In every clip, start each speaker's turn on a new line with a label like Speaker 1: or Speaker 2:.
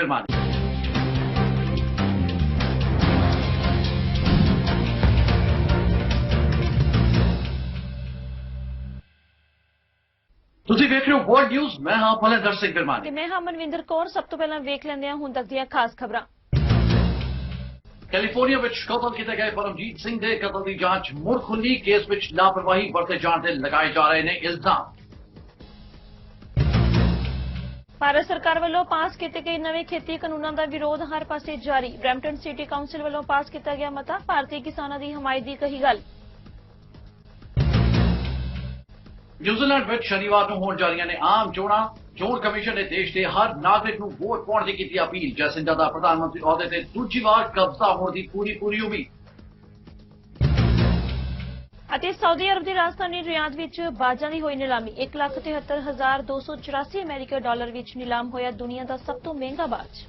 Speaker 1: फिल्मानी ਤੁਸੀਂ ਵੇਖ ਰਹੇ ਹੋ ਵਰਲਡ ਨਿਊਜ਼ ਮੈਂ ਹਾਂ ਫਲੇਂਦਰ ਸਿੰਘ ਫਿਲਮਾਨੀ
Speaker 2: ਤੇ ਮੈਂ ਹਾਂ ਮਨਵਿੰਦਰ ਕੌਰ ਸਭ ਤੋਂ ਪਹਿਲਾਂ ਵੇਖ ਲੈਂਦੇ ਹਾਂ ਹੁਣ ਤੱਕ ਦੀਆਂ ਖਾਸ ਖਬਰਾਂ
Speaker 1: ਕੈਲੀਫੋਰਨੀਆ ਵਿੱਚ ਕਤਲ ਕੀਤੇ ਗਏ ਪਰਮਜੀਤ ਸਿੰਘ ਦੇ ਕਤਲ ਦੀ ਜਾਂਚ ਮੁੜ ਖੁੱਲੀ ਕੇਸ ਵਿੱਚ ਲਾਪਰਵਾਹੀ ਵਰਤੇ ਜਾਣ ਦੇ ਲਗਾਏ ਜਾ ਰਹੇ ਨੇ ਇਲਜ਼ਾਮ
Speaker 2: ਭਾਰਤ ਸਰਕਾਰ ਵੱਲੋਂ ਪਾਸ ਕੀਤੇ ਗਏ ਨਵੇਂ ਖੇਤੀ ਕਾਨੂੰਨਾਂ ਦਾ ਵਿਰੋਧ ਹਰ ਪਾਸੇ ਜਾਰੀ ਬਰੈਂਪਟਨ ਸਿਟੀ ਕਾਉਂਸਲ ਵੱਲੋਂ ਪਾਸ ਕੀਤਾ ਗਿਆ ਮਤਾ ਭਾਰਤੀ ਕਿਸਾਨਾਂ ਦੀ ਹਮਾਇਤ ਦੀ ਕਹੀ ਗੱਲ
Speaker 1: ਨਿਊਜ਼ੀਲੈਂਡ ਵਿੱਚ ਸ਼ਨੀਵਾਰ ਨੂੰ ਹੋਣ ਜਾ ਰਹੀਆਂ ਨੇ ਆਮ ਚੋਣਾਂ ਚੋਣ ਕਮਿਸ਼ਨ ਨੇ ਦੇਸ਼ ਦੇ ਹਰ ਨਾਗਰਿਕ ਨੂੰ ਵੋਟ ਪਾਉਣ ਦੀ ਕੀਤੀ ਅਪੀਲ ਜੈਸਿੰਡਾ ਦਾ ਪ੍ਰਧਾਨ ਮੰਤਰੀ ਅਹੁਦੇ ਤੇ ਦੂਜੀ ਵਾਰ ਕਬਜ਼ਾ ਹੋਣ ਦੀ ਪੂਰੀ ਉਮੀਦ
Speaker 2: ਅਤੇ ਸਾਊਦੀ ਅਰਬ ਦੀ ਰਾਜਧਾਨੀ ਰਿਆਦ ਵਿੱਚ ਬਾਜਾਂ ਦੀ ਹੋਈ ਨਿਲਾਮੀ 1,73,284 ਅਮਰੀਕੀ ਡਾਲਰ ਵਿੱਚ ਨਿਲਾਮ ਹੋਇਆ ਦੁਨੀਆ ਦਾ ਸਭ ਤੋਂ ਮਹਿੰਗਾ ਬਾਜ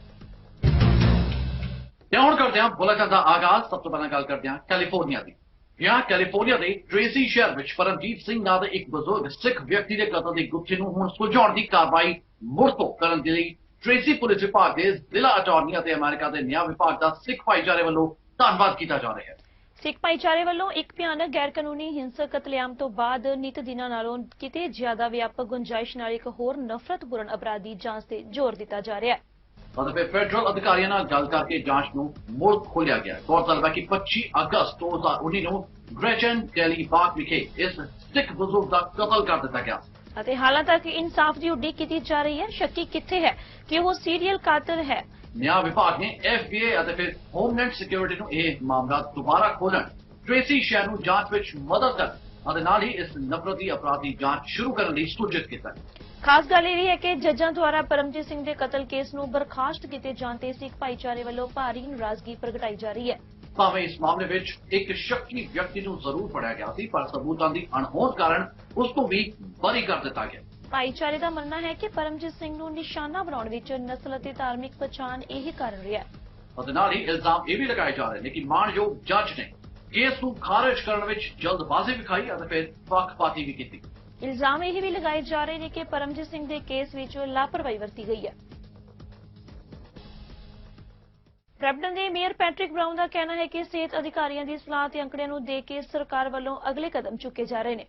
Speaker 1: ਤੇ ਹੁਣ ਕਰਦੇ ਹਾਂ ਬੁਲੇਟਿਨ ਦਾ ਆਗਾਜ਼ ਸਭ ਤੋਂ ਪਹਿਲਾਂ ਗੱਲ ਕਰਦੇ ਹਾਂ ਕੈਲੀਫੋਰਨੀਆ ਦੀ यहाँ कैलिफोर्निया के ट्रेसी शहर में परमजीत सिंह नाम एक बुजुर्ग सिख व्यक्ति के कतल की गुत्थी नूं हुण सुलझाउण दी कार्रवाई मुड़ तो करन दे लई ट्रेसी पुलिस विभाग के जिला अटार्नी ते अमेरिका के न्याय विभाग का सिख भाईचारे वालों धन्नवाद किया जा रहा है
Speaker 2: सिख भाईचारे वालों एक भयानक गैर कानूनी हिंसक कतलेआम तो बाद नित दिनां नालों किते ज्यादा व्यापक गुंजाइश नाल एक होर नफरतपूर्ण अपराधी जांच ते जोर दिता जा रहा है
Speaker 1: और फिर फेडरल अधिकारियों नाल गल करके जांच नूं मुड़ खोलिया गया गौरतलब है कि 25 अगस्त 2019 नूं ग्रेचन कैली बाग विखे इस सिख बुजुर्ग का कतल कर दिता गया
Speaker 2: ਅਤੇ ਹਾਲਾਂ ਤੱਕ ਇਨਸਾਫ ਦੀ ਉਡੀਕ ਕੀਤੀ ਜਾ ਰਹੀ ਹੈ ਸ਼ੱਕੀ ਕਿੱਥੇ ਹੈ ਕਿ ਉਹ ਸੀਰੀਅਲ ਕਾਤਲ ਹੈ
Speaker 1: ਨਿਆਂ ਵਿਭਾਗ ਨੇ FBI ਅਤੇ ਫਿਰ ਹੋਮਲੈਂਡ ਸਿਕਿਉਰਿਟੀ ਨੂੰ ਇਹ ਮਾਮਲਾ ਦੁਬਾਰਾ ਖੋਲਣ ਟ੍ਰੇਸੀ ਸ਼ਹਿਰ ਨੂੰ ਜਾਂਚ ਵਿੱਚ ਮਦਦ ਕਰਨ ਅਤੇ ਨਾਲ ਹੀ ਇਸ ਨਫ਼ਰਤੀ ਅਪਰਾਧ ਦੀ ਜਾਂਚ ਸ਼ੁਰੂ ਕਰਨ ਲਈ ਸੂਚਿਤ ਕੀਤਾ
Speaker 2: ਖਾਸ ਗੱਲ ਇਹ ਹੈ ਕਿ ਜੱਜਾਂ ਦੁਆਰਾ ਪਰਮਜੀਤ ਸਿੰਘ ਦੇ ਕਤਲ ਕੇਸ ਨੂੰ ਬਰਖਾਸਤ ਕੀਤੇ ਜਾਣ ਤੇ ਸਿੱਖ ਭਾਈਚਾਰੇ ਵੱਲੋਂ ਭਾਰੀ ਨਾਰਾਜ਼ਗੀ ਪ੍ਰਗਟਾਈ ਜਾ ਰਹੀ ਹੈ
Speaker 1: ਭਾਵੇਂ ਇਸ ਮਾਮਲੇ ਵਿੱਚ ਇੱਕ ਸ਼ੱਕੀ ਵਿਅਕਤੀ ਨੂੰ ਜ਼ਰੂਰ ਫੜਿਆ ਗਿਆ ਸੀ ਪਰ ਸਬੂਤਾਂ ਦੀ ਅਣਹੋਂਦ ਕਾਰਨ ਉਸ ਨੂੰ ਵੀ ਬਰੀ ਕਰ ਦਿੱਤਾ ਗਿਆ
Speaker 2: ਭਾਈਚਾਰੇ ਦਾ ਮੰਨਣਾ ਹੈ ਕਿ ਪਰਮਜੀਤ ਸਿੰਘ ਨੂੰ ਨਿਸ਼ਾਨਾ ਬਣਾਉਣ ਵਿੱਚ ਨਸਲ ਅਤੇ ਧਾਰਮਿਕ ਪਛਾਣ ਇਹ ਕਾਰਨ ਰਿਹਾ
Speaker 1: ਅਤੇ ਨਾਲ ਹੀ ਇਲਜ਼ਾਮ ਇਹ ਵੀ ਲਗਾਏ ਜਾ ਰਹੇ ਨੇ ਕਿ ਮਾਣਯੋਗ ਜੱਜ ਨੇ ਕੇਸ ਨੂੰ ਖਾਰਜ ਕਰਨ ਵਿੱਚ ਜਲਦਬਾਜ਼ੀ ਵਿਖਾਈ ਅਤੇ ਫਿਰ ਪੱਖਪਾਤੀ ਵੀ ਕੀਤੀ
Speaker 2: ਇਲਜ਼ਾਮ ਇਹ ਵੀ ਲਗਾਏ ਜਾ ਰਹੇ ਨੇ ਕਿ ਪਰਮਜੀਤ ਸਿੰਘ ਦੇ ਕੇਸ ਵਿੱਚ ਲਾਪਰਵਾਹੀ ਵਰਤੀ ਗਈ ਹੈ ਬਰੈਂਪਟਨ ਦੇ ਮੇਅਰ ਪੈਟ੍ਰਿਕ ਬਰਾਊਨ ਦਾ ਕਹਿਣਾ ਹੈ ਕਿ ਸਿਹਤ ਅਧਿਕਾਰੀਆਂ ਦੀ ਸਲਾਹ ਤੇ ਅੰਕੜਿਆਂ ਨੂੰ ਦੇਖ ਕੇ ਸਰਕਾਰ ਵੱਲੋਂ ਅਗਲੇ ਕਦਮ ਚੁੱਕੇ ਜਾ ਰਹੇ ਨੇ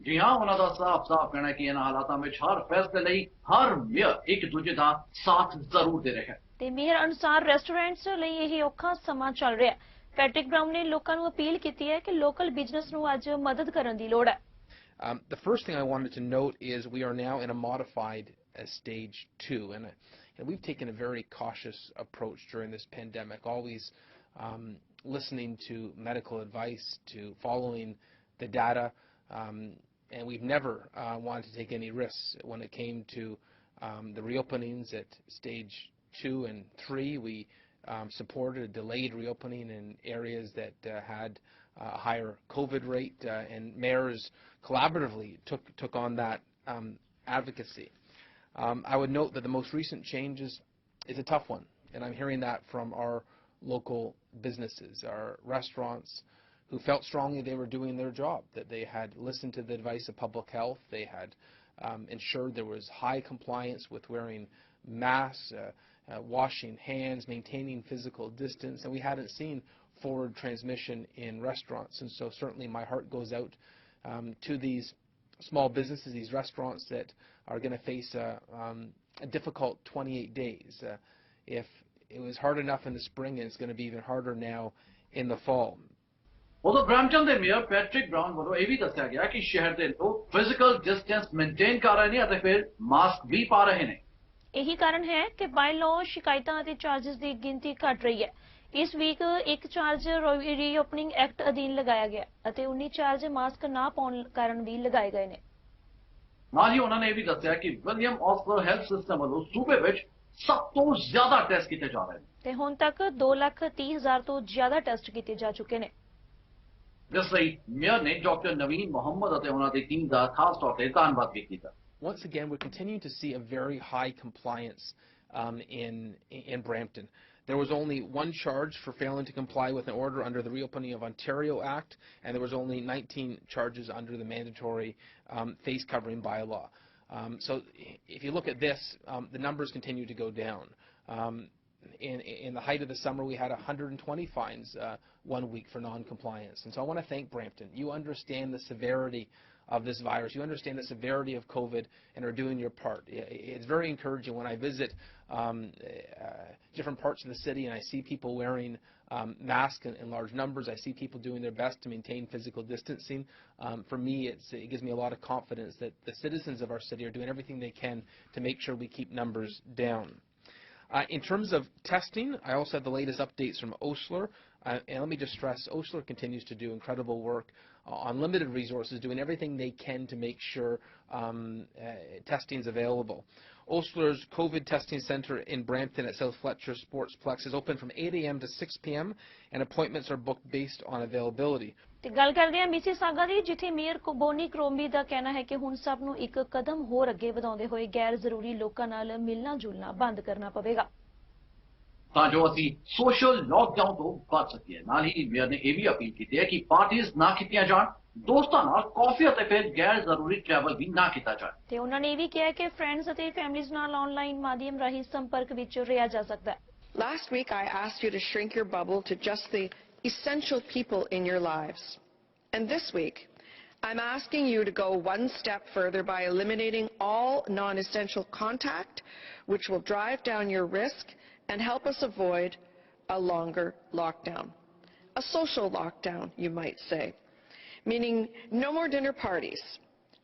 Speaker 1: ਜੀ ਹਾਂ ਉਹਨਾਂ ਦਾ ਸਾਫ਼ ਕਹਿਣਾ ਹੈ ਕਿ ਇਹਨਾਂ ਹਾਲਾਤਾਂ ਵਿੱਚ ਹਰ ਫੈਸਲੇ ਲਈ ਹਰ ਮੇਅਰ ਇੱਕ ਦੂਜੇ ਦਾ ਸਾਥ ਜ਼ਰੂਰ ਦੇ ਰਿਹਾ ਹੈ
Speaker 2: ਤੇ ਮੇਅਰ ਅਨੁਸਾਰ ਰੈਸਟੋਰੈਂਟਸ ਲਈ ਇਹ ਔਖਾ ਸਮਾਂ ਚੱਲ ਰਿਹਾ ਹੈ ਪੈਟ੍ਰਿਕ ਬਰਾਊਨ ਨੇ ਲੋਕਾਂ ਨੂੰ ਅਪੀਲ ਕੀਤੀ ਹੈ ਕਿ ਲੋਕਲ ਬਿਜ਼ਨਸ ਨੂੰ ਅੱਜ ਮਦਦ ਕਰਨ ਦੀ ਲੋੜ ਹੈ
Speaker 3: The first thing I wanted to note is we are now in a modified stage 2, and we've taken a very cautious approach during this pandemic, always listening to medical advice, to following the data, and we've never wanted to take any risks when it came to the reopenings at stage 2 and 3. We supported a delayed reopening in areas that had a higher COVID rate, and mayors collaboratively took on that advocacy. I would note that the most recent change is a tough one, and I'm hearing that from our local businesses, our restaurants, who felt strongly they were doing their job, that they had listened to the advice of public health, they had ensured there was high compliance with wearing masks, washing hands, maintaining physical distance, and we hadn't seen forward transmission in restaurants. And so certainly my heart goes out to these small businesses, these restaurants that are going to face a difficult 28 days. If it was hard enough in the spring, and it's going to be even harder now in the fall.
Speaker 1: ਉਦੋਂ Brampton ਦੇ mayor Patrick brown ਵੱਲੋਂ ਇਹ ਵੀ ਦੱਸਿਆ ਗਿਆ ਕਿ ਸ਼ਹਿਰ ਦੇ ਲੋਕ ਫਿਜ਼ੀਕਲ ਡਿਸਟੈਂਸ ਮੇਨਟੇਨ ਕਰ ਰਹੇ ਨੇ ਅਤੇ ਫਿਰ ਮਾਸਕ ਵੀ ਪਾ ਰਹੇ ਨੇ
Speaker 2: ਇਹੀ ਕਾਰਨ ਹੈ ਕਿ ਬਾਈ ਲਾਅ ਸ਼ਿਕਾਇਤਾਂ ਅਤੇ ਚਾਰजेस ਦੀ ਗਿਣਤੀ ਘਟ ਰਹੀ ਹੈ ਇਸ ਵੀਕ ਇੱਕ ਚਾਰਜ ਰੀਓਪਨਿੰਗ ਐਕਟ ਅਧੀਨ ਲਗਾਇਆ ਗਿਆ ਅਤੇ 19 ਚਾਰਜ ਮਾਸਕ ਨਾ ਪਾਉਣ ਕਾਰਨ ਵੀ ਲਗਾਏ ਗਏ ਨੇ
Speaker 1: ਨਾਲ ਹੀ ਉਹਨਾਂ ਨੇ ਇਹ ਵੀ ਦੱਸਿਆ ਕਿ ਵਿਲੀਅਮ ਆਸਲਰ ਹੈਲਥ ਸਿਸਟਮ ਵੱਲੋਂ ਸੂਬੇ ਵਿੱਚ ਸਭ ਤੋਂ ਜ਼ਿਆਦਾ ਟੈਸਟ ਕੀਤੇ ਜਾ ਰਹੇ ਨੇ
Speaker 2: ਤੇ ਹੁਣ ਤੱਕ 2,30,000 ਤੋਂ ਜ਼ਿਆਦਾ ਟੈਸਟ ਕੀਤੇ ਜਾ ਚੁੱਕੇ ਨੇ
Speaker 1: ਜਿਸ ਲਈ ਮੇਅਰ ਨੇ ਡਾਕਟਰ ਨਵੀਨ ਮੁਹੰਮਦ ਅਤੇ ਉਹਨਾਂ ਦੀ ਟੀਮ ਦਾ ਖਾਸ ਤੌਰ ਤੇ ਧੰਨਵਾਦ ਵੀ ਕੀਤਾ
Speaker 3: Once again, we're continuing to see a very high compliance in Brampton. There was only one charge for failing to comply with an order under the Reopening of Ontario Act, and there was only 19 charges under the mandatory face covering bylaw. So if you look at this, the numbers continue to go down. In the height of the summer, we had 120 fines 1 week for non-compliance. And so I want to thank Brampton. You understand the severity of this virus. You understand the severity of COVID and are doing your part. It's very encouraging when I visit different parts of the city and I see people wearing masks in large numbers. I see people doing their best to maintain physical distancing. For me, it gives me a lot of confidence that the citizens of our city are doing everything they can to make sure we keep numbers down. In terms of testing, I also have the latest updates from Osler. And let me just stress, Osler continues to do incredible work on limited resources, doing everything they can to make sure testing is available. Osler's COVID testing center in Brampton at South Fletcher Sportsplex is open from 8 a.m. to 6 p.m. and appointments are booked based on availability.
Speaker 2: ਤੇ ਗੱਲ ਕਰਦੇ ਹਾਂ Mississauga ਦੀ, ਜਿੱਥੇ mayor Boney ਕਰੋਮਬੀ ਦਾ ਕਹਿਣਾ ਹੈ ਕਿ ਹੁਣ ਸਭ ਨੂੰ ਇੱਕ ਕਦਮ ਹੋਰ ਅੱਗੇ ਵਧਾਉਂਦੇ ਹੋਏ ਗੈਰ ਜ਼ਰੂਰੀ ਲੋਕਾਂ ਨਾਲ ਮਿਲਣਾ ਜੁਲਣਾ ਬੰਦ ਕਰਨਾ ਪਵੇਗਾ
Speaker 1: ਤਾਂ ਜੋ ਅਸੀਂ ਸੋਸ਼ਲ ਲਾਕਡਾਊਨ ਤੋਂ ਬਚ ਸਕੀਏ। ਨਾਲ ਹੀ ਮੇਅਰ ਨੇ ਇਹ ਵੀ ਅਪੀਲ ਕੀਤੀ ਹੈ ਕਿ ਪਾਰਟੀਆਂ ਨਾ ਕੀਤੀਆਂ ਜਾਣ, ਦੋਸਤਾਂ ਨਾਲ ਕਾਫੀ ਅਤੇ ਫਿਰ ਗੈਰ ਜ਼ਰੂਰੀ ਟਰੈਵਲ ਵੀ ਨਾ ਕੀਤਾ ਜਾਏ।
Speaker 2: ਤੇ ਉਹਨਾਂ ਨੇ ਇਹ ਵੀ ਕਿਹਾ ਕਿ ਫਰੈਂਡਸ ਅਤੇ ਫੈਮਿਲੀਜ਼ ਨਾਲ ਆਨਲਾਈਨ ਮਾਧਿਅਮ ਰਾਹੀਂ ਸੰਪਰਕ ਵਿੱਚ ਰਿਹਾ ਜਾ ਸਕਦਾ ਹੈ।
Speaker 4: Last week I asked you to shrink your bubble to just the essential people in your lives. And this week, I'm asking you to go one step further by eliminating all non-essential contact, which will drive down your risk and help us avoid a longer lockdown. A social lockdown, you might say, meaning no more dinner parties,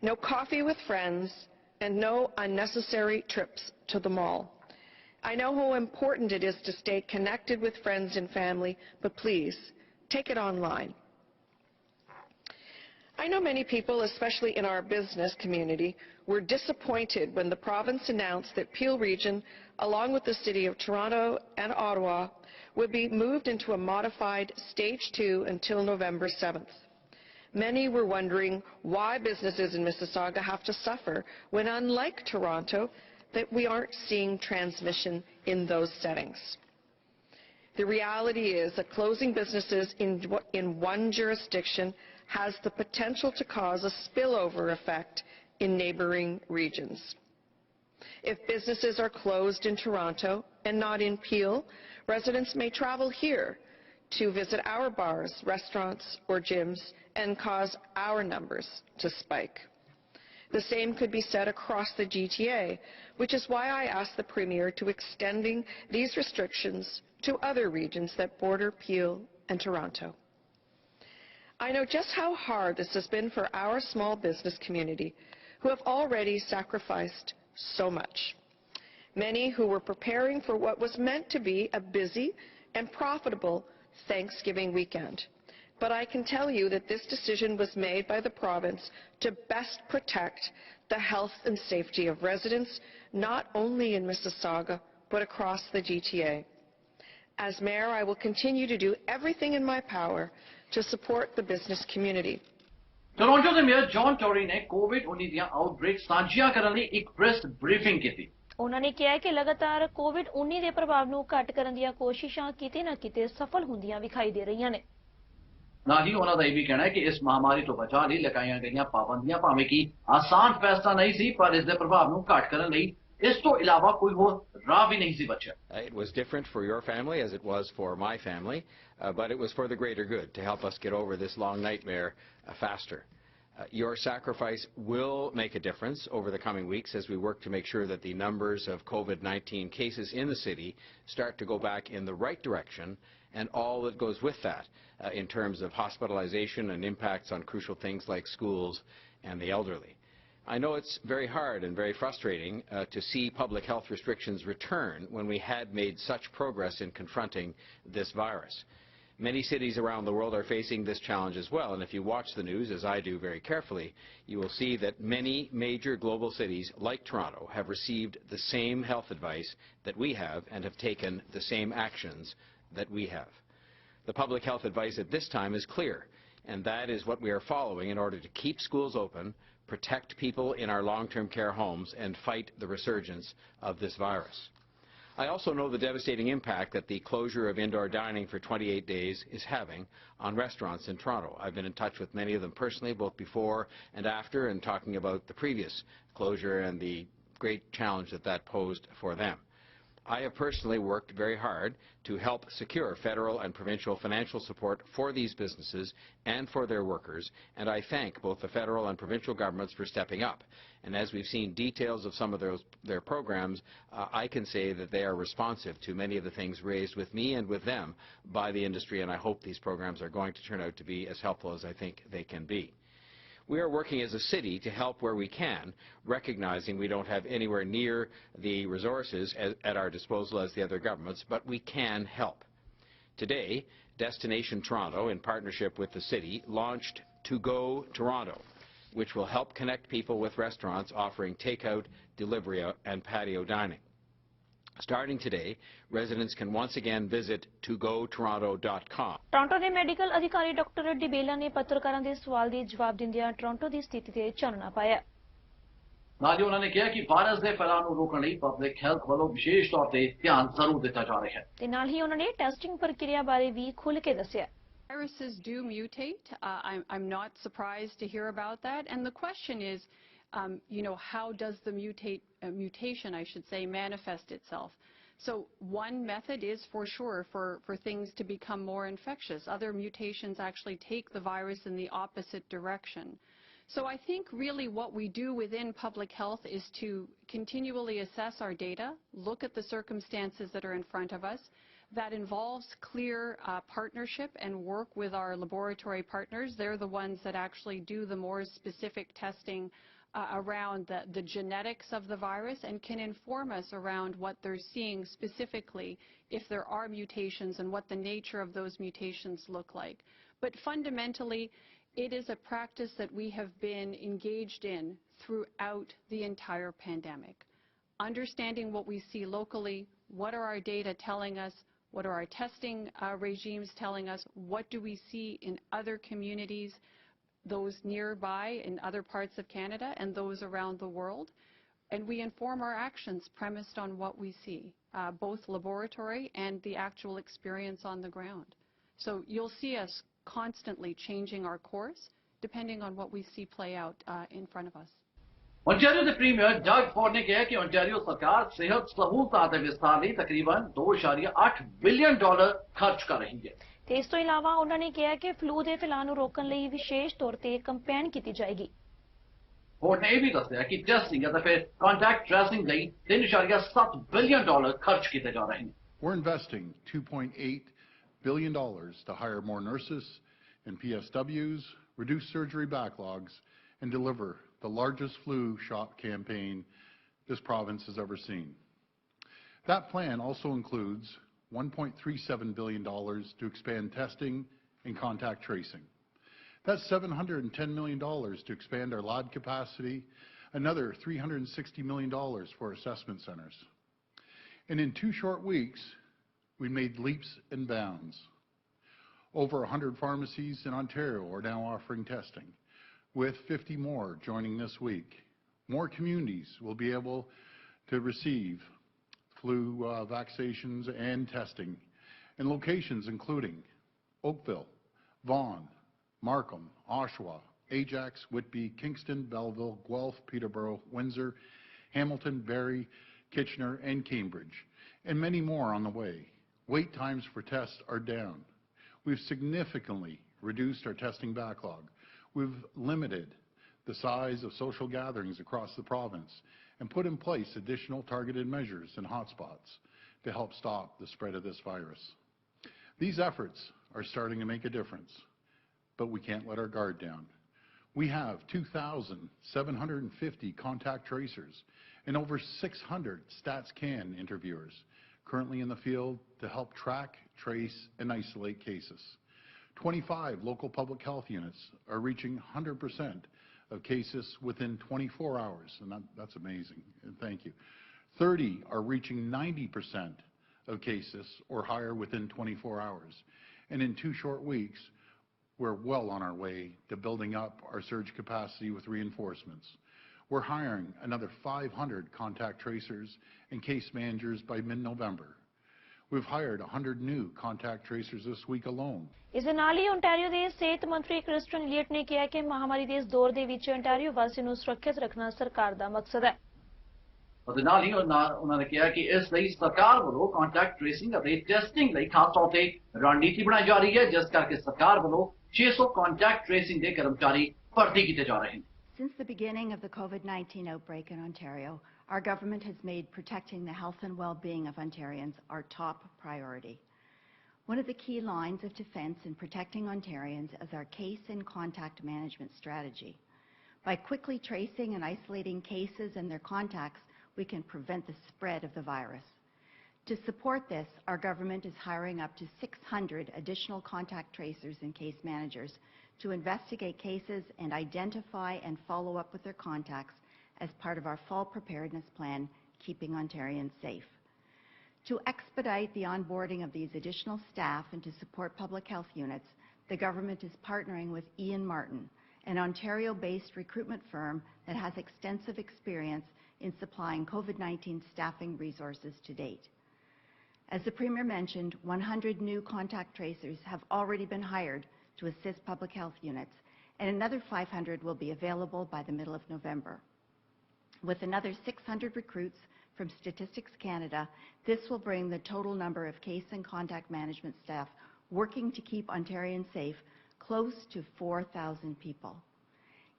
Speaker 4: no coffee with friends, and no unnecessary trips to the mall. I know how important it is to stay connected with friends and family, but please, take it online. I know many people, especially in our business community, were disappointed when the province announced that Peel Region, along with the City of Toronto and Ottawa, would be moved into a modified Stage 2 until November 7th. Many were wondering why businesses in Mississauga have to suffer when, unlike Toronto, that we aren't seeing transmission in those settings. The reality is that closing businesses in one jurisdiction has the potential to cause a spillover effect in neighboring regions. If businesses are closed in Toronto and not in Peel, residents may travel here to visit our bars, restaurants, or gyms and cause our numbers to spike. The same could be said across the GTA, which is why I asked the Premier to extending these restrictions to other regions that border Peel and Toronto. I know just how hard this has been for our small business community, who have already sacrificed so much. Many who were preparing for what was meant to be a busy and profitable Thanksgiving weekend. But I can tell you that this decision was made by the province to best protect the health and safety of residents, not only in Mississauga, but across the GTA. As Mayor, I will continue to do everything in my power to support the business community.
Speaker 1: Toronto ਦੇ mayor John Tory ਨੇ ਕੋਵਿਡ-19 ਦੀਆਂ outbreak ਸਾਂਝੀਆਂ ਕਰਨ ਲਈ ਇੱਕ press briefing ਕੀਤੀ।
Speaker 2: ਉਹਨਾਂ ਨੇ ਕਿਹਾ ਕਿ ਲਗਾਤਾਰ ਕੋਵਿਡ-19 ਦੇ ਪ੍ਰਭਾਵ ਨੂੰ ਘੱਟ ਕਰਨ ਦੀਆਂ ਕੋਸ਼ਿਸ਼ਾਂ ਕਿਤੇ ਨਾ ਕਿਤੇ ਸਫਲ ਹੁੰਦੀਆਂ ਵਿਖਾਈ ਦੇ ਰਹੀਆਂ ਨੇ।
Speaker 1: ਨਾਲ ਹੀ ਉਹਨਾਂ ਦਾ ਇਹ ਵੀ ਕਹਿਣਾ ਹੈ ਕਿ ਇਸ ਮਹਾਮਾਰੀ ਤੋਂ ਬਚਾਅ ਲਈ ਲਗਾਈਆਂ ਗਈਆਂ ਪਾਬੰਦੀਆਂ ਭਾਵੇਂ ਕਿ ਆਸਾਨ ਫੈਸਲਾ ਨਹੀਂ ਸੀ, ਪਰ ਇਸ ਦੇ ਪ੍ਰਭਾਵ ਨੂੰ ਘੱਟ ਕਰਨ ਲਈ ਇਸ ਤੋਂ ਇਲਾਵਾ ਕੋਈ ਹੋਰ ਰਾਹ ਵੀ ਨਹੀਂ ਸੀ ਬਚਿਆ।
Speaker 5: It was different for your family as it was for my family, but it was for the greater good to help us get over this long nightmare faster. Your sacrifice will make a difference over the coming weeks as we work to make sure that the numbers of COVID-19 cases in the city start to go back in the right direction and all that goes with that in terms of hospitalization and impacts on crucial things like schools and the elderly. I know it's very hard and very frustrating to see public health restrictions return when we had made such progress in confronting this virus. Many cities around the world are facing this challenge as well, and if you watch the news, as I do very carefully, you will see that many major global cities, like Toronto, have received the same health advice that we have and have taken the same actions that we have. The public health advice at this time is clear, and that is what we are following in order to keep schools open, protect people in our long-term care homes, and fight the resurgence of this virus. I also know the devastating impact that the closure of indoor dining for 28 days is having on restaurants in Toronto. I've been in touch with many of them personally, both before and after, and talking about the previous closure and the great challenge that that posed for them. I have personally worked very hard to help secure federal and provincial financial support for these businesses and for their workers, and I thank both the federal and provincial governments for stepping up. And as we've seen details of some of their programs, I can say that they are responsive to many of the things raised with me and with them by the industry, and I hope these programs are going to turn out to be as helpful as I think they can be. We are working as a city to help where we can, recognizing we don't have anywhere near the resources at our disposal as the other governments, but we can help. Today, Destination Toronto, in partnership with the city, launched To Go Toronto, which will help connect people with restaurants offering takeout, delivery, and patio dining. Starting today, residents can once again visit togotoronto.com.
Speaker 2: Toronto ਦੇ medical ਅਧਿਕਾਰੀ doctor ਡਿਬੇਲਾ ਨੇ ਪੱਤਰਕਾਰਾਂ ਦੇ ਸਵਾਲ ਦੇ ਜਵਾਬ ਦਿੰਦਿਆਂ Toronto ਦੀ ਸਥਿਤੀ ਤੇ ਚਾਨਣਾ ਪਾਇਆ।
Speaker 1: ਨਾਲ ਹੀ ਉਹਨਾਂ ਨੇ ਕਿਹਾ ਕਿ ਵਾਇਰਸ ਦੇ ਫੈਲਾਅ ਨੂੰ ਰੋਕਣ ਲਈ ਪਬਲਿਕ ਹੈਲਥ ਵੱਲੋਂ ਵਿਸ਼ੇਸ਼ ਤੌਰ ਤੇ ਧਿਆਨ ਜ਼ਰੂਰ ਦਿੱਤਾ ਜਾ ਰਿਹਾ ਹੈ।
Speaker 2: ਤੇ ਨਾਲ ਹੀ ਉਹਨਾਂ ਨੇ ਟੈਸਟਿੰਗ ਪ੍ਰਕਿਰਿਆ ਬਾਰੇ ਵੀ ਖੁੱਲ੍ਹ ਕੇ ਦੱਸਿਆ।
Speaker 6: Viruses do mutate. I'm not surprised to hear about that. And the question is, how does the mutation, I should say, manifest itself? So one method is for sure for things to become more infectious. Other mutations actually take the virus in the opposite direction. So I think really what we do within public health is to continually assess our data, look at the circumstances that are in front of us. That involves clear partnership and work with our laboratory partners. They're the ones that actually do the more specific testing around the genetics of the virus and can inform us around what they're seeing specifically if there are mutations and what the nature of those mutations look like. But fundamentally, it is a practice that we have been engaged in throughout the entire pandemic. Understanding what we see locally, what are our data telling us, what are our testing regimes telling us, what do we see in other communities, those nearby in other parts of Canada and those around the world. And we inform our actions premised on what we see, both laboratory and the actual experience on the ground. So you'll see us constantly changing our course depending on what we see play out in front of us.
Speaker 1: Ontario के premiere डग Ford ने कहा कि Ontario सरकार सेहत सहूलतां ਦੇ ਵਿਸਥਾਰ ਲਈ ਤਕਰੀਬਨ $2.8 ਬਿਲੀਅਨ ਖਰਚ ਕਰ ਰਹੀ ਹੈ।
Speaker 2: ਤੇ ਇਸ ਤੋਂ ਇਲਾਵਾ ਉਹਨਾਂ ਨੇ ਕਿਹਾ ਕਿ ਫਲੂ ਦੇ ਫੈਲਾਅ ਨੂੰ ਰੋਕਣ ਲਈ ਵਿਸ਼ੇਸ਼ ਤੌਰ ਤੇ ਕੰਪੇਨ ਕੀਤੀ ਜਾਏਗੀ।
Speaker 1: ਫੋਰਡ ਨੇ ਇਹ ਵੀ ਦੱਸਿਆ ਕਿ ਟੈਸਟਿੰਗ ਅਤੇ ਫਿਰ ਕੰਟੈਕਟ ਟ੍ਰੇਸਿੰਗ ਲਈ $3.7 ਬਿਲੀਅਨ ਖਰਚ ਕੀਤੇ ਜਾ ਰਹੇ ਹਨ।
Speaker 7: We're investing $2.8 billion to hire more nurses and PSWs, reduce surgery backlogs, and deliver the largest flu shot campaign this province has ever seen. That plan also includes $1.37 billion to expand testing and contact tracing. That's $710 million to expand our lab capacity, another $360 million for assessment centers. And in 2 short weeks, we made leaps and bounds. Over 100 pharmacies in Ontario are now offering testing, with 50 more joining this week. More communities will be able to receive flu vaccinations and testing in locations including Oakville, Vaughan, Markham, Oshawa, Ajax, Whitby, Kingston, Belleville, Guelph, Peterborough, Windsor, Hamilton, Barrie, Kitchener, and Cambridge, and many more on the way. Wait times for tests are down. We've significantly reduced our testing backlog. We've limited the size of social gatherings across the province and put in place additional targeted measures in hotspots to help stop the spread of this virus. These efforts are starting to make a difference, but we can't let our guard down. We have 2,750 contact tracers and over 600 StatsCan interviewers currently in the field to help track, trace, and isolate cases. 25 local public health units are reaching 100% of cases within 24 hours, and that's amazing, and thank you. 30 are reaching 90% of cases or higher within 24 hours. And in 2 short weeks, we're well on our way to building up our surge capacity with reinforcements. We're hiring another 500 contact tracers and case managers by mid-November. We've hired 100 new contact tracers this week alone.
Speaker 2: ਇਸ ਦੇ ਨਾਲ ਹੀ Ontario ਦੇ ਸਿਹਤ ਮੰਤਰੀ Kristen Eliot ਨੇ ਕਿਹਾ ਕਿ ਮਹਾਮਾਰੀ ਦੇ ਇਸ ਦੌਰ ਦੇ ਵਿੱਚ ਓਨਟਾਰੀਓ ਵਾਸੀਆਂ ਨੂੰ ਸੁਰੱਖਿਅਤ ਰੱਖਣਾ ਸਰਕਾਰ ਦਾ ਮਕਸਦ ਹੈ।
Speaker 1: ਅਤੇ ਨਾਲ ਹੀ ਉਹਨਾਂ ਨੇ ਕਿਹਾ ਕਿ ਇਸ ਲਈ ਸਰਕਾਰ ਵੱਲੋਂ ਕੰਟੈਕਟ ਟ੍ਰੇਸਿੰਗ ਅਤੇ ਟੈਸਟਿੰਗ ਲਈ ਖਾਸ ਤੌਰ ਤੇ ਰਣਨੀਤੀ ਬਣਾਈ ਜਾ ਰਹੀ ਹੈ, ਜਿਸ ਕਰਕੇ ਸਰਕਾਰ ਵੱਲੋਂ 600 ਕੰਟੈਕਟ ਟ੍ਰੇਸਿੰਗ ਦੇ ਕਰਮਚਾਰੀ ਭਰਤੀ ਕੀਤੇ ਜਾ ਰਹੇ ਹਨ।
Speaker 8: Since the beginning of the COVID-19 outbreak in Ontario, our government has made protecting the health and well-being of Ontarians our top priority. One of the key lines of defence in protecting Ontarians is our case and contact management strategy. By quickly tracing and isolating cases and their contacts, we can prevent the spread of the virus. To support this, our government is hiring up to 600 additional contact tracers and case managers to investigate cases and identify and follow up with their contacts as part of our fall preparedness plan, Keeping Ontarians Safe. To expedite the onboarding of these additional staff and to support public health units, the government is partnering with Ian Martin, an Ontario-based recruitment firm that has extensive experience in supplying COVID-19 staffing resources to date. As the Premier mentioned, 100 new contact tracers have already been hired to assist public health units, and another 500 will be available by the middle of November. With another 600 recruits from Statistics Canada, this will bring the total number of case and contact management staff working to keep Ontarians safe close to 4,000 people.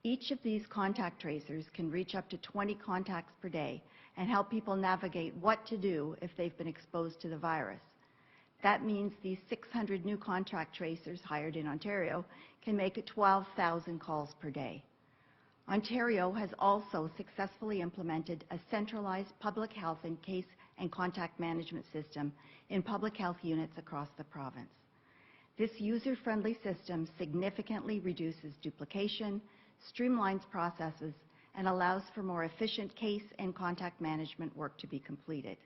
Speaker 8: Each of these contact tracers can reach up to 20 contacts per day and help people navigate what to do if they've been exposed to the virus. That means these 600 new contact tracers hired in Ontario can make 12,000 calls per day. Ontario has also successfully implemented a centralized public health and case and contact management system in public health units across the province. This user-friendly system significantly reduces duplication, streamlines processes, and allows for more efficient case and contact management work to be completed.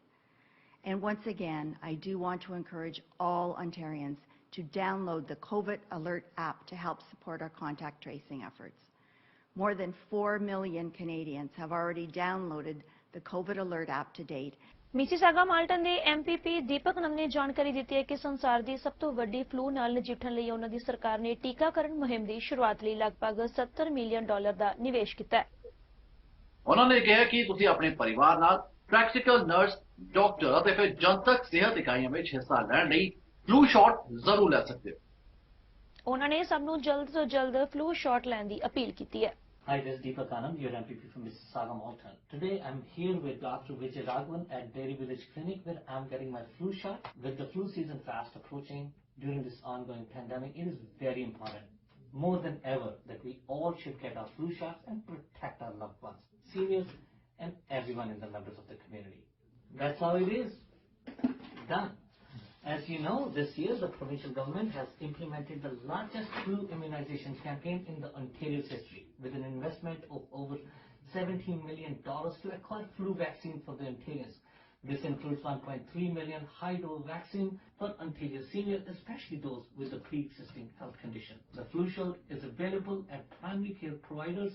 Speaker 8: And once again, I do want to encourage all Ontarians to download the COVID Alert app to help support our contact tracing efforts. More than 4 million Canadians have already downloaded the COVID Alert app to date.
Speaker 2: Mississauga Malton ਦੇ MPP ਦੀਪਕ ਨੰਦ ਨੇ ਜਾਣਕਾਰੀ ਦਿੱਤੀ ਹੈ ਕਿ ਸੰਸਾਰ ਦੀ ਸਭ ਤੋਂ ਵੱਡੀ ਫਲੂ ਨਾਲ ਨਜਿੱਠਣ ਲਈ ਉਹਨਾਂ ਦੀ ਸਰਕਾਰ ਨੇ ਟੀਕਾਕਰਨ ਮੁਹਿੰਮ ਦੀ ਸ਼ੁਰੂਆਤ ਲਈ ਲਗਭਗ $70 ਮਿਲੀਅਨ ਦਾ ਨਿਵੇਸ਼ ਕੀਤਾ ਹੈ।
Speaker 1: ਉਹਨਾਂ ਨੇ ਕਿਹਾ ਕਿ ਤੁਸੀਂ ਆਪਣੇ ਪਰਿਵਾਰ ਨਾਲ ਪ੍ਰੈਕਟੀਕਲ ਨਰਸ, ਡਾਕਟਰ ਅਤੇ ਫਿਰ ਜਨਤਕ ਸਿਹਤ ਇਕਾਈਆਂ ਵਿੱਚ ਹਿੱਸਾ ਲੈਣ ਲਈ ਫਲੂ ਸ਼ਾਟ ਜ਼ਰੂਰ ਲੈ ਸਕਦੇ ਹੋ। ਉਹਨਾਂ
Speaker 2: ਨੇ ਸਭ ਨੂੰ ਜਲਦ ਤੋਂ ਜਲਦ ਫਲੂ ਸ਼ਾਟ ਲੈਣ ਦੀ ਅਪੀਲ ਕੀਤੀ ਹੈ।
Speaker 9: Hi, this is Deepak Anand, your MPP from Mississauga, Malton. Today I'm here with Dr. Vijay Raghavan at Dairy Village Clinic where I'm getting my flu shot. With the flu season fast approaching during this ongoing pandemic, it is very important, more than ever, that we all should get our flu shots and protect our loved ones, seniors and everyone in the members of the community. That's how it is done. As you know, this year the provincial government has implemented the largest flu immunization campaign in the Ontario's history, with an investment of over $17 million to acquire flu vaccine for the Ontarians. This includes 1.3 million high-dose vaccine for Ontario seniors, especially those with a pre-existing health condition. The flu shot is available at primary care providers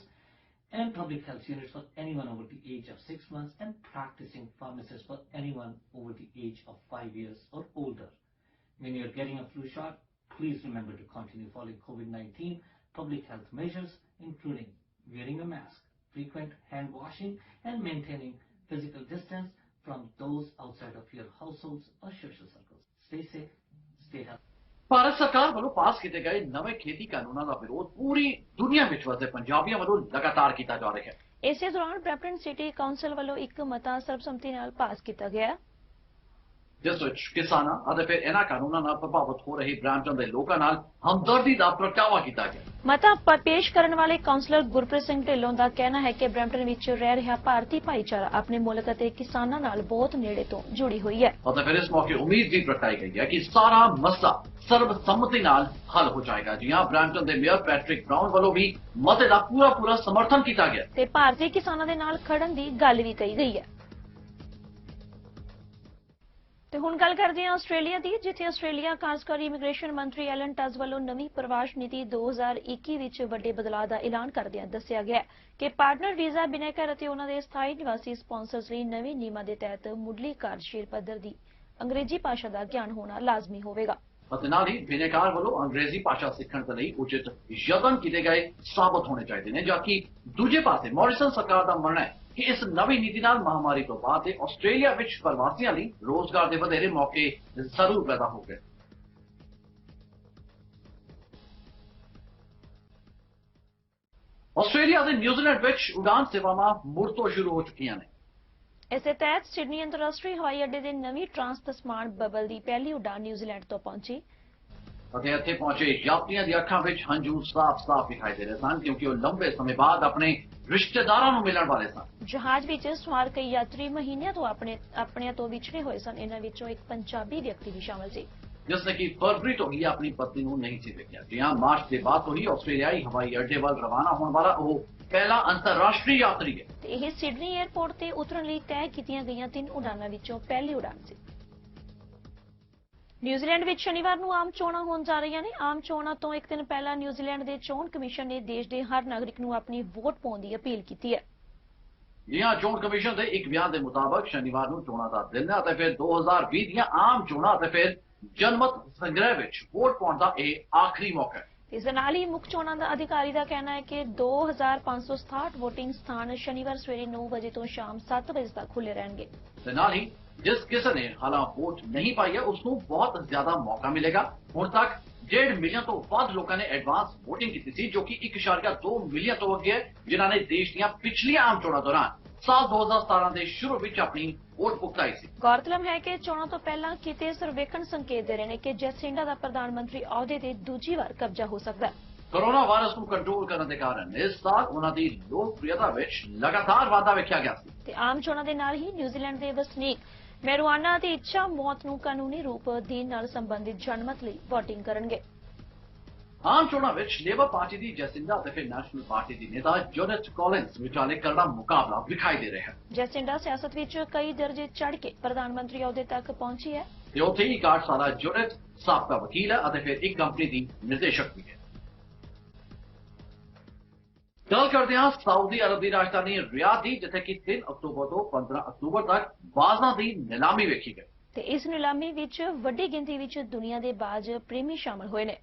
Speaker 9: and public health units for anyone over the age of 6 months and practicing pharmacists for anyone over the age of 5 years or older. When you're getting a flu shot, please remember to continue following COVID-19 public health measures, including wearing a mask, frequent hand washing, and maintaining physical distance from those outside of your households or social circles. Stay safe, stay healthy.
Speaker 1: Bharat ਸਰਕਾਰ ਵੱਲੋਂ ਪਾਸ ਕੀਤੇ ਗਏ ਨਵੇਂ ਖੇਤੀ ਕਾਨੂੰਨਾਂ ਦਾ ਵਿਰੋਧ ਪੂਰੀ ਦੁਨੀਆ ਵਿੱਚ ਵਸਦੇ ਪੰਜਾਬੀਆਂ ਵੱਲੋਂ ਲਗਾਤਾਰ ਕੀਤਾ ਜਾ ਰਿਹਾ ਹੈ।
Speaker 2: ਇਸੇ ਦੌਰਾਨ ਬ੍ਰੈਂਪਟਨ ਸਿਟੀ ਕਾਉਂਸਲ ਵੱਲੋਂ ਇੱਕ ਮਤਾ ਸਰਬਸੰਮਤੀ ਨਾਲ ਪਾਸ ਕੀਤਾ ਗਿਆ ਜਿਸ ਵਿੱਚ ਕਿਸਾਨਾਂ ਅਤੇ ਫਿਰ ਇਹਨਾਂ ਕਾਨੂੰਨਾਂ ਨਾਲ ਪ੍ਰਭਾਵਿਤ ਹੋ ਰਹੇ ਬ੍ਰੈਂਪਟਨ ਦੇ ਲੋਕਾਂ ਨਾਲ ਹਮਦਰਦੀ ਦਾ ਪ੍ਰਗਟਾਵਾ ਕੀਤਾ ਗਿਆ। ਮਤਾ ਪੇਸ਼ ਕਰਨ ਵਾਲੇ ਕਾਉਂਸਲਰ ਗੁਰਪ੍ਰੀਤ ਸਿੰਘ ਢਿੱਲੋਂ ਦਾ ਕਹਿਣਾ ਹੈ ਕਿ ਬ੍ਰੈਂਪਟਨ ਵਿੱਚ ਰਹਿ ਰਿਹਾ ਭਾਰਤੀ ਭਾਈਚਾਰਾ ਆਪਣੇ ਮੁਲਕ ਅਤੇ ਕਿਸਾਨਾਂ ਨਾਲ ਬਹੁਤ ਨੇੜੇ ਤੋਂ ਜੁੜੀ ਹੋਈ ਹੈ। ਅਤੇ ਫਿਰ ਇਸ ਮੌਕੇ ਉਮੀਦ ਵੀ ਪ੍ਰਗਟਾਈ ਗਈ ਹੈ ਕਿ ਸਾਰਾ ਮਸਲਾ ਸਰਬਸੰਮਤੀ ਨਾਲ ਹੱਲ ਹੋ ਜਾਏਗਾ। ਜੀ ਹਾਂ, ਬ੍ਰੈਂਪਟਨ ਦੇ ਮੇਅਰ ਪੈਟ੍ਰਿਕ ਬਰਾਊਨ ਵੱਲੋਂ ਵੀ ਮਤੇ ਦਾ ਪੂਰਾ ਸਮਰਥਨ ਕੀਤਾ ਗਿਆ ਤੇ ਭਾਰਤੀ ਕਿਸਾਨਾਂ ਦੇ ਨਾਲ ਖੜਨ ਦੀ ਗੱਲ ਵੀ ਕਹੀ ਗਈ ਹੈ। ਤੇ ਹੁਣ ਗੱਲ ਕਰਦੇ ਹਾਂ ਆਸਟ੍ਰੇਲੀਆ ਦੀ, ਜਿੱਥੇ ਆਸਟ੍ਰੇਲੀਆ ਕਾਰਜਕਾਰੀ ਇਮੀਗ੍ਰੇਸ਼ਨ ਮੰਤਰੀ ਐਲਨ ਟਸ ਵੱਲੋਂ ਨਵੀਂ ਪ੍ਰਵਾਸ ਨੀਤੀ 2021 ਵਿੱਚ ਵੱਡੇ ਬਦਲਾਅ ਦਾ ਐਲਾਨ ਕਰਦਿਆਂ ਦੱਸਿਆ ਗਿਆ ਕਿ ਪਾਰਟਨਰ ਵੀਜ਼ਾ ਬਿਨੈਕਾਰ ਅਤੇ ਉਹਨਾਂ ਦੇ ਸਥਾਈ ਨਿਵਾਸੀ ਸਪਾਂਸਰਸ ਲਈ ਨਵੇਂ ਨਿਯਮਾਂ ਦੇ ਤਹਿਤ ਮੁੱਢਲੀ ਕਾਰਜਸ਼ੀਲ ਪੱਧਰ ਦੀ ਅੰਗਰੇਜ਼ੀ ਭਾਸ਼ਾ ਦਾ ਗਿਆਨ ਹੋਣਾ ਲਾਜ਼ਮੀ ਹੋਵੇਗਾ। ਅਤੇ ਨਾਲ ਹੀ ਬਿਨੈਕਾਰ ਵੱਲੋਂ ਅੰਗਰੇਜ਼ੀ ਭਾਸ਼ਾ ਸਿੱਖਣ ਦੇ ਲਈ ਉਚਿਤ ਯਤਨ ਕੀਤੇ ਗਏ ਸਾਬਤ ਹੋਣੇ ਚਾਹੀਦੇ ਨੇ, ਜਦਕਿ ਦੂਜੇ ਪਾਸੇ ਮੌਰਿਸਨ ਸਰਕਾਰ ਦਾ ਮੰਨਣਾ ਹੈ
Speaker 1: ਕਿ ਇਸ ਨਵੀਂ ਨੀਤੀ ਨਾਲ ਮਹਾਮਾਰੀ ਤੋਂ ਬਾਅਦ ਤੇ ਆਸਟ੍ਰੇਲੀਆ ਵਿੱਚ ਪ੍ਰਵਾਸੀਆਂ ਲਈ ਰੋਜ਼ਗਾਰ ਦੇ ਵਧੇਰੇ ਮੌਕੇ ਜ਼ਰੂਰ ਪੈਦਾ ਹੋ ਗਏ। ਆਸਟ੍ਰੇਲੀਆ ਤੇ ਨਿਊਜ਼ੀਲੈਂਡ ਵਿੱਚ ਉਡਾਨ ਸੇਵਾਵਾਂ ਮੁੜ ਤੋਂ ਸ਼ੁਰੂ ਹੋ ਚੁੱਕੀਆਂ ਨੇ।
Speaker 2: ਇਸੇ ਤਹਿਤ ਸਿਡਨੀ ਅੰਤਰਰਾਸ਼ਟਰੀ ਹਵਾਈ ਅੱਡੇ ਦੇ ਨਵੀਂ ਟ੍ਰਾਂਸਤਸਮਾਨ ਬਬਲ ਦੀ ਪਹਿਲੀ ਉਡਾਨ ਨਿਊਜ਼ੀਲੈਂਡ ਤੋਂ ਪਹੁੰਚੀ
Speaker 1: ਅਤੇ ਇੱਥੇ ਪਹੁੰਚੇ ਯਾਤਰੀਆਂ ਦੀ ਅੱਖਾਂ ਵਿੱਚ ਹੰਝੂ ਸਾਫ਼-ਸਾਫ਼ ਦਿਖਾਈ ਦੇ ਰਹੇ ਸਨ ਕਿਉਂਕਿ ਉਹ ਲੰਬੇ ਸਮੇਂ ਬਾਅਦ ਆਪਣੇ ਰਿਸ਼ਤੇਦਾਰਾਂ ਨੂੰ ਮਿਲਣ ਵਾਲੇ ਸਨ।
Speaker 2: ਜਹਾਜ਼ ਵਿੱਚ ਸਵਾਰ ਕਈ ਯਾਤਰੀ ਮਹੀਨਿਆਂ ਤੋਂ ਆਪਣਿਆਂ ਤੋਂ ਵਿਛੜੇ ਹੋਏ ਸਨ। ਇਹਨਾਂ ਵਿੱਚੋਂ ਇੱਕ ਪੰਜਾਬੀ ਵਿਅਕਤੀ ਵੀ ਸ਼ਾਮਲ ਸੀ
Speaker 1: ਜਿਸਨੇ ਕਿ ਫਰਵਰੀ ਤੋਂ ਹੀ ਆਪਣੀ ਪਤਨੀ ਨੂੰ ਨਹੀਂ ਸੀ ਦੇਖਿਆ। ਜੀ ਹਾਂ, ਮਾਰਚ ਦੇ ਬਾਅਦ ਤੋਂ ਹੀ ਆਸਟ੍ਰੇਲੀਆਈ ਹਵਾਈ ਅੱਡੇ ਵੱਲ ਰਵਾਨਾ ਹੋਣ ਵਾਲਾ ਉਹ ਪਹਿਲਾ ਅੰਤਰਰਾਸ਼ਟਰੀ ਯਾਤਰੀ ਹੈ।
Speaker 2: ਤੇ ਇਹ ਸਿਡਨੀ 에ਅਰਪੋਰਟ ਤੇ ਉਤਰਨ ਲਈ ਤੈਅ ਕੀਤੀਆਂ ਗਈਆਂ 3 ਉਡਾਨਾਂ ਵਿੱਚੋਂ ਪਹਿਲੀ ਉਡਾਨ ਸੀ। ਨਿਊਜ਼ੀਲੈਂਡ ਵਿੱਚ ਸ਼ਨੀਵਾਰ ਨੂੰ ਆਮ ਚੋਣਾਂ ਹੋਣ ਜਾ ਰਹੀਆਂ ਨੇ। ਆਮ ਚੋਣਾਂ ਤੋਂ ਇੱਕ ਦਿਨ ਪਹਿਲਾਂ ਨਿਊਜ਼ੀਲੈਂਡ ਦੇ ਚੋਣ ਕਮਿਸ਼ਨ ਨੇ ਦੇਸ਼ ਦੇ ਹਰ ਨਾਗਰਿਕ ਨੂੰ ਆਪਣੀ ਵੋਟ ਪਾਉਣ ਦੀ ਅਪੀਲ ਕੀਤੀ ਹੈ।
Speaker 1: ਜੀ ਹਾਂ, ਚੋਣ ਕਮਿਸ਼ਨ ਦੇ ਇੱਕ ਬਿਆਨ ਦੇ ਮੁਤਾਬਕ ਸ਼ਨੀਵਾਰ ਨੂੰ ਚੋਣਾਂ ਦਾ ਦਿਨ ਹੈ ਅਤੇ ਫਿਰ 2020 ਦੀਆਂ ਆਮ ਚੋਣਾਂ ਅਤੇ ਫਿਰ ਜਨਮਤ ਸੰਗ੍ਰਹਿ ਵਿੱਚ ਵੋਟ ਪਾਉਣ ਦਾ ਇਹ ਆਖਰੀ ਮੌਕਾ ਹੈ।
Speaker 2: ਇਸ ਦੇ ਨਾਲ ਹੀ ਮੁੱਖ ਚੋਣਾਂ ਦਾ ਅਧਿਕਾਰੀ ਦਾ ਕਹਿਣਾ ਹੈ ਕਿ 2567 VOTਿੰਗ ਸਥਾਨ ਸ਼ਨੀਵਾਰ ਸਵੇਰੇ 9 ਵਜੇ ਤੋਂ ਸ਼ਾਮ 7 ਵਜੇ ਤੱਕ ਖੁੱਲੇ ਰਹਿਣਗੇ।
Speaker 1: ਤੇ ਨਾਲ ਹੀ ਜਿਸ ਕਿਸੇ ਨੇ ਹਾਲਾਂ ਵੋਟ ਨਹੀਂ ਪਾਈ ਹੈ ਉਸ ਨੂੰ ਬਹੁਤ ਜ਼ਿਆਦਾ ਮੌਕਾ ਮਿਲੇਗਾ। ਹੁਣ ਤੱਕ 1.5 ਮਿਲੀਅਨ ਤੋਂ ਵੱਧ ਲੋਕਾਂ ਨੇ ਐਡਵਾਂਸ ਵੋਟਿੰਗ ਕੀਤੀ ਸੀ ਜੋ ਕਿ 1.2 ਮਿਲੀਅਨ ਤੋਂ ਅੱਗੇ ਹੈ ਜਿਨ੍ਹਾਂ ਨੇ ਦੇਸ਼ ਦੀਆਂ ਪਿਛਲੀਆਂ ਆਮ ਚੋਣਾਂ ਦੌਰਾਨ ਸਾਲ 2017 ਦੇ ਸ਼ੁਰੂ ਵਿੱਚ ਆਪਣੀ ਵੋਟ ਭੁਗਤਾਈ ਸੀ।
Speaker 2: ਗੌਰਤਲਬ ਹੈ ਕਿ ਚੋਣਾਂ ਤੋਂ ਪਹਿਲਾਂ ਕੀਤੇ ਸਰਵੇਖਣ ਸੰਕੇਤ ਦੇ ਰਹੇ ਨੇ ਕਿ ਜੈਸਿੰਡਾ ਦਾ ਪ੍ਰਧਾਨ ਮੰਤਰੀ ਅਹੁਦੇ ਤੇ ਦੂਜੀ ਵਾਰ ਕਬਜ਼ਾ ਹੋ ਸਕਦਾ ਹੈ।
Speaker 1: ਕੋਰੋਨਾ ਵਾਇਰਸ ਨੂੰ ਕੰਟਰੋਲ ਕਰਨ ਦੇ ਕਾਰਨ ਇਸ ਸਾਲ ਉਹਨਾਂ ਦੀ ਲੋਕਪ੍ਰਿਯਤਾ ਵਿੱਚ ਲਗਾਤਾਰ ਵਾਧਾ ਵੇਖਿਆ ਗਿਆ ਸੀ।
Speaker 2: ਤੇ ਆਮ ਚੋਣਾਂ ਦੇ ਨਾਲ ਹੀ ਨਿਊਜ਼ੀਲੈਂਡ ਦੇ ਵਸਨੀਕ ਮੈਰੀਜੁਆਨਾ ਦੀ ਇੱਛਾ ਮੌਤ ਨੂੰ ਕਾਨੂੰਨੀ ਰੂਪ ਦੇਣ ਨਾਲ ਸੰਬੰਧਿਤ ਜਨਮਤ ਲਈ VOTਿੰਗ ਕਰਨਗੇ।
Speaker 1: ਆਮ ਚੋਣਾਂ ਵਿੱਚ ਲੇਬਰ ਪਾਰਟੀ ਦੀ ਜੈਸਿੰਡਾ ਅਤੇ ਫਿਰ ਨੈਸ਼ਨਲ ਪਾਰਟੀ ਦੀ ਨੇਤਾ ਜੋਨੇਟ ਕੋਲਿੰਸ ਵਿਚਾਲੇ ਕਰੜਾ ਮੁਕਾਬਲਾ ਵਿਖਾਈ ਦੇ ਰਿਹਾ ਹੈ।
Speaker 2: ਜੈਸਿੰਡਾ ਸਿਆਸਤ ਵਿੱਚ ਕਈ ਦਰਜੇ ਚੜ੍ਹ ਕੇ ਪ੍ਰਧਾਨ ਮੰਤਰੀ ਅਹੁਦੇ ਤੱਕ ਪਹੁੰਚੀ ਹੈ।
Speaker 1: ਤੇ ਉੱਥੇ ਹੀ 61 ਸਾਲਾ ਜੋਨੇਟ ਸਾਬਕਾ ਵਕੀਲ ਹੈ ਅਤੇ ਫਿਰ ਇੱਕ ਕੰਪਨੀ ਦੀ ਨਿਰਦੇਸ਼ਕ ਵੀ ਹੈ। ਗੱਲ ਕਰਦੇ ਹਾਂ ਸਾਊਦੀ ਅਰਬ ਦੀ ਰਾਜਧਾਨੀ ਰਿਆਦ ਦੀ ਜਿੱਥੇ ਕਿ 3 ਅਕਤੂਬਰ ਤੋਂ 15 ਅਕਤੂਬਰ ਤੱਕ ਬਾਜ਼ਾਂ ਦੀ ਨਿਲਾਮੀ ਵੇਖੀ ਗਈ।
Speaker 2: ਤੇ ਇਸ ਨਿਲਾਮੀ ਵਿੱਚ ਵੱਡੀ ਗਿਣਤੀ ਵਿੱਚ ਦੁਨੀਆ ਦੇ ਬਾਜ਼ ਪ੍ਰੇਮੀ ਸ਼ਾਮਲ ਹੋਏ ਨੇ।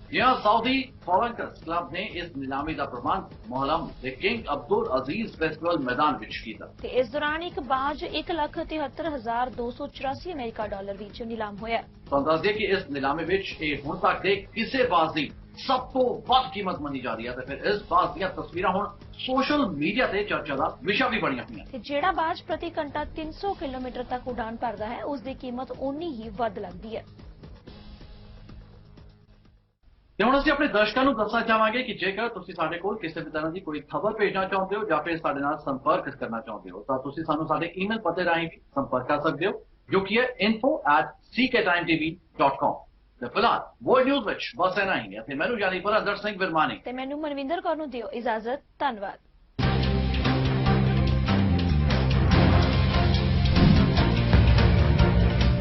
Speaker 1: यहाँ साउदी फॉरेनर्स क्लब ने इस नीलामी का प्रबंध मोहलम के किंग अब्दुल अजीज फेस्टिवल मैदान विच कीता।
Speaker 2: ते इस दौरान एक बाज 1,73,284 अमेरिका डॉलर विच नीलाम होया।
Speaker 1: तो अंदाजे कि इस नीलामी विच हुण तक दे किसे बाज दी सब तो वध कीमत मनी जा रही है। तो फिर इस बाज दी तस्वीरां हुण सोशल मीडिया ते चर्चा दा विषय भी बणियां होईयां।
Speaker 2: ते जेड़ा बाज प्रति घंटा 300 किलोमीटर तक उड़ान भरदा है उस दी कीमत उन्नी ही वध लगदी है।
Speaker 1: ਤੇ ਹੁਣ ਅਸੀਂ ਆਪਣੇ ਦਰਸ਼ਕਾਂ ਨੂੰ ਦੱਸਣਾ ਚਾਹਾਂਗੇ ਕਿ ਜੇਕਰ ਤੁਸੀਂ ਸਾਡੇ ਕੋਲ ਕਿਸੇ ਵੀ ਤਰ੍ਹਾਂ ਦੀ ਕੋਈ ਖਬਰ ਭੇਜਣਾ ਚਾਹੁੰਦੇ ਹੋ ਜਾਂ ਫਿਰ ਸਾਡੇ ਨਾਲ ਸੰਪਰਕ ਕਰਨਾ ਚਾਹੁੰਦੇ ਹੋ ਤਾਂ ਤੁਸੀਂ ਸਾਨੂੰ ਸਾਡੇ ਈਮੇਲ ਪਤੇ ਰਾਹੀਂ ਵੀ ਸੰਪਰਕ ਕਰ ਸਕਦੇ ਹੋ ਜੋ ਕਿ ਹੈ info@cktimetv.com। ਤੇ ਫਿਲਹਾਲ ਵਰਲਡ ਨਿਊਜ਼ ਵਿੱਚ ਬਸ ਇਨਾ ਹੀ ਹੈ ਤੇ ਮੈਨੂੰ ਯਾਨੀ ਪਰ ਅੰਦਰ ਸਿੰਘ ਵਿਰਮਾਨੀ
Speaker 2: ਤੇ ਮੈਨੂੰ ਮਨਵਿੰਦਰ ਕੌਰ ਨੂੰ ਦਿਓ ਇਜਾਜ਼ਤ। ਧੰਨਵਾਦ।